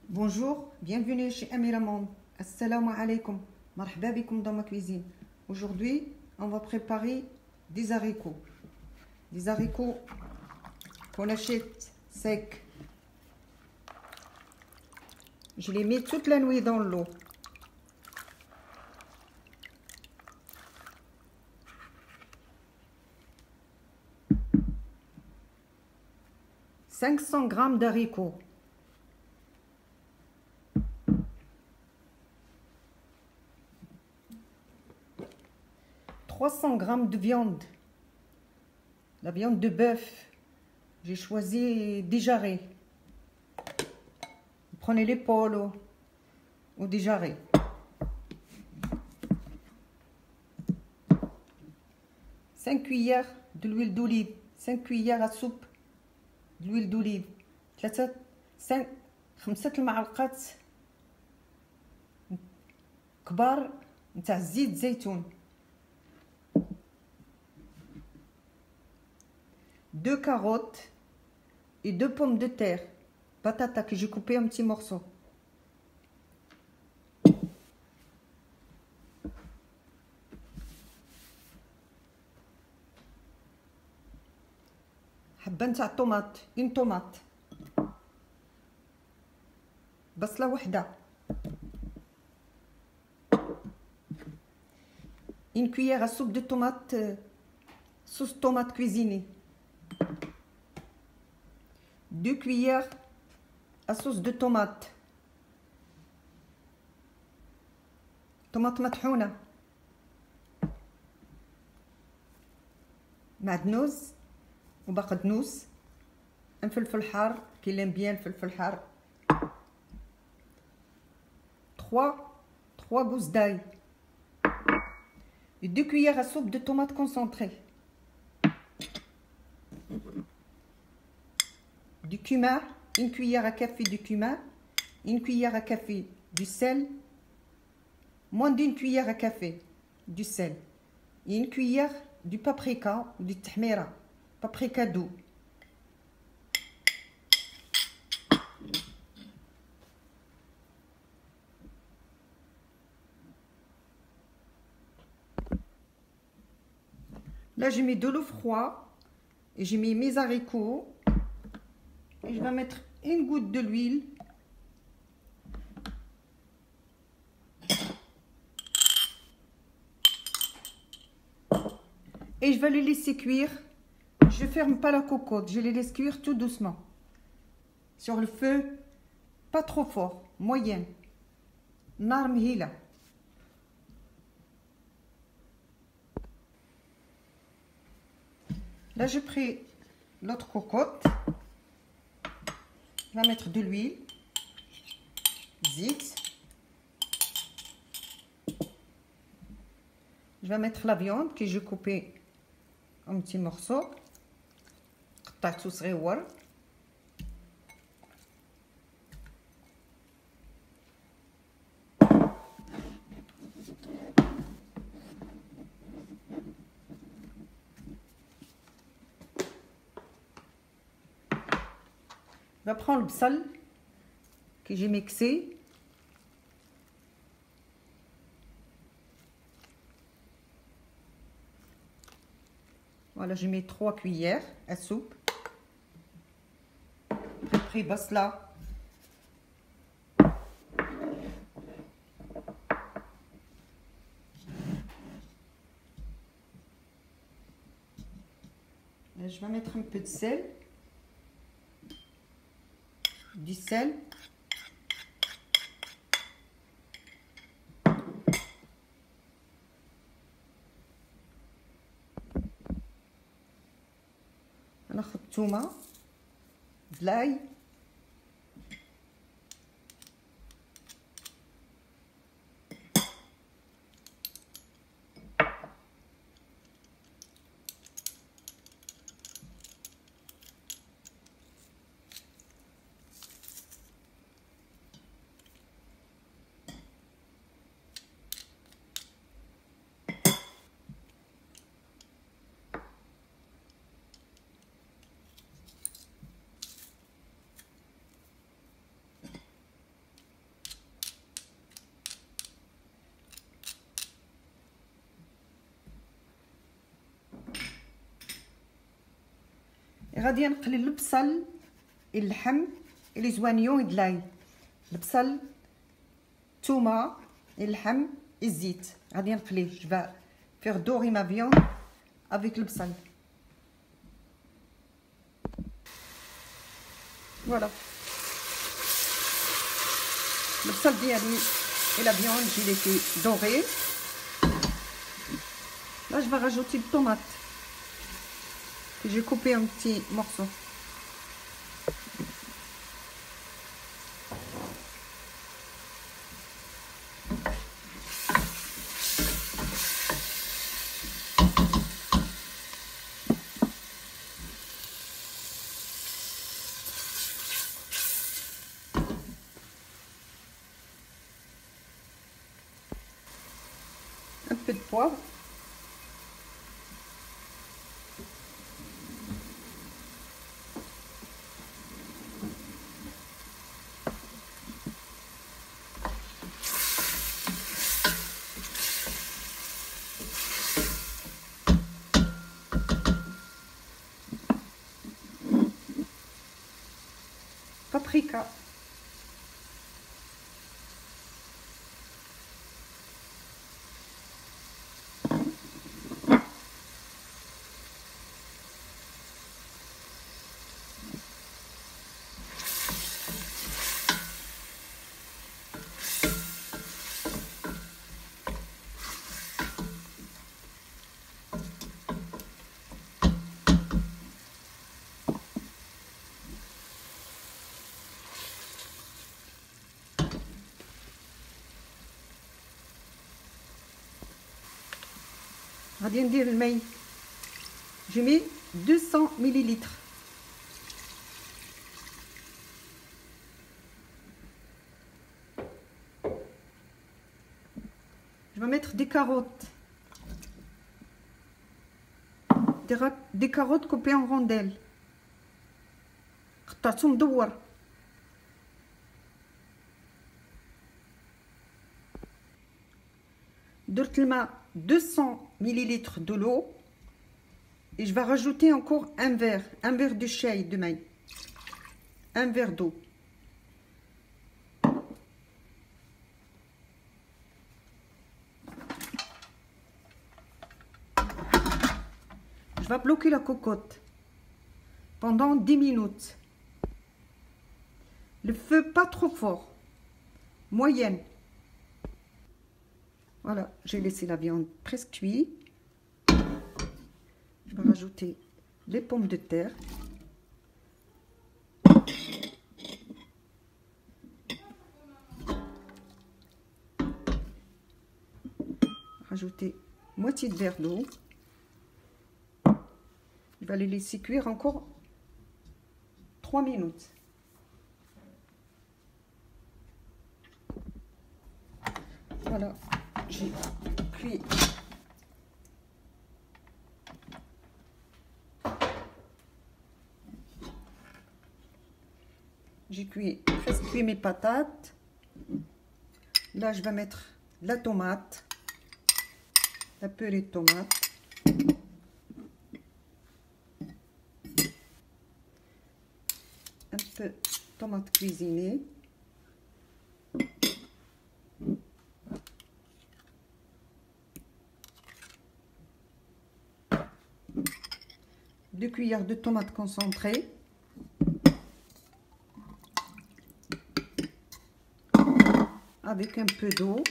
Bonjour, bienvenue chez Amira Monde. Assalamu alaikum. Marhaba bikoum dans ma cuisine. Aujourd'hui, on va préparer des haricots. Des haricots qu'on achète secs. Je les mets toute la nuit dans l'eau. « 500 g d'haricots. 300 g de viande. La viande de bœuf. J'ai choisi des jarrets. Vous prenez l'épaule ou des jarrets. 5 cuillères de l'huile d'olive. 5 cuillères à soupe d'huile d'olive. 5 المعلقات كبار نتاع زيت زيتون. 2 carottes et 2 pommes de terre, patatas que j'ai coupées en petits morceaux. حبة نتاع طوماط، une tomate. بصلة وحدة. Une cuillère à soupe de tomate, sauce tomate cuisinée. 2 cuillères à sauce de tomate. tomate مطحونة. معدنوس وبقدنوس. un فلفل حار qui aime bien le فلفل حار. 3 gousses d'ail. Et 2 cuillères à soupe de tomate concentrée. Du cumin, une cuillère à café de cumin, une cuillère à café du sel, moins d'une cuillère à café du sel, et une cuillère du paprika ou du tahmira, paprika doux. Là, j'ai mis de l'eau froide et j'ai mis mes haricots. Et je vais mettre une goutte de l'huile. Et je vais les laisser cuire. Je ne ferme pas la cocotte, je les laisse cuire tout doucement. Sur le feu, pas trop fort, moyen. Nar mhila. Là, j'ai pris l'autre cocotte. Je vais mettre de l'huile, zit. Je vais mettre la viande que j'ai coupée en petits morceaux. قطعته صغيور. Je vais prendre le bsal que j'ai mixé. Voilà, j'ai mis 3 cuillères à soupe. J'ai pris basla. Et je vais mettre un peu de sel. Du sel. ناخذ الثومه دلاي غادي نقلي البصل اللحم لي زوانيون دلاي البصل الثومه اللحم الزيت غادي نقليه je vais faire dorer ma viande avec البصل voilà البصل ديالي et la viande je l'ai fait dorer là je vais rajouter de tomate que j'ai coupé en petits morceaux. Un peu de poivre. Paprika. غادي ندير الماء j'ai mis 200 millilitres. Je vais mettre des carottes. Des carottes coupées en rondelles. قطعتهم مدور. درت الماء 200 millilitres de l'eau et je vais rajouter encore un verre de chai de maï, un verre d'eau. Je vais bloquer la cocotte pendant 10 minutes. Le feu pas trop fort, moyenne. Voilà, j'ai laissé la viande presque cuite. Je vais rajouter les pommes de terre. Rajouter moitié de verre d'eau. Je vais les laisser cuire encore 3 minutes. Voilà. J'ai cuit presque cuit mes patates. Là je vais mettre la tomate, la purée de tomate, un peu de tomate cuisinée, deux cuillères de tomates concentrées, avec un peu d'eau,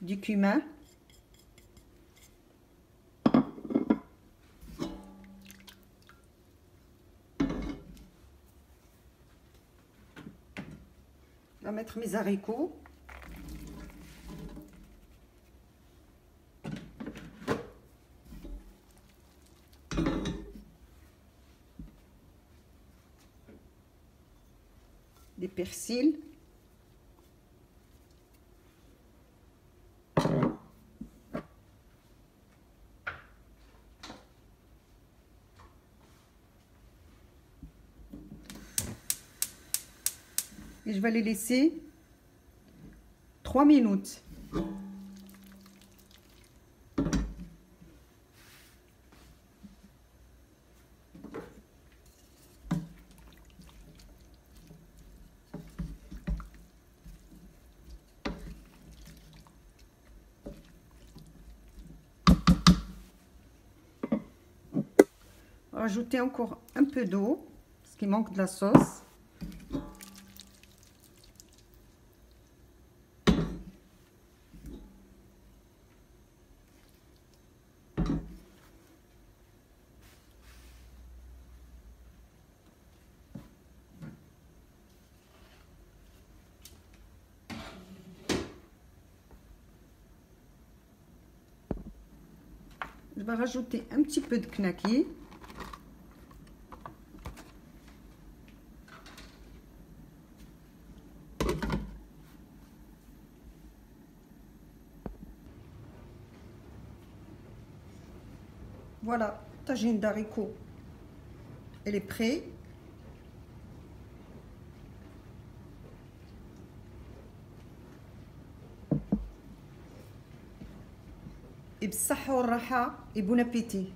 du cumin, je vais mettre mes haricots, des persil. Et je vais les laisser 3 minutes. Rajouter encore un peu d'eau parce qu'il manque de la sauce. Je vais rajouter un petit peu de knaki. Voilà, tagine d'haricots, elle est prête. Et b'sahha wa raha et bon appétit.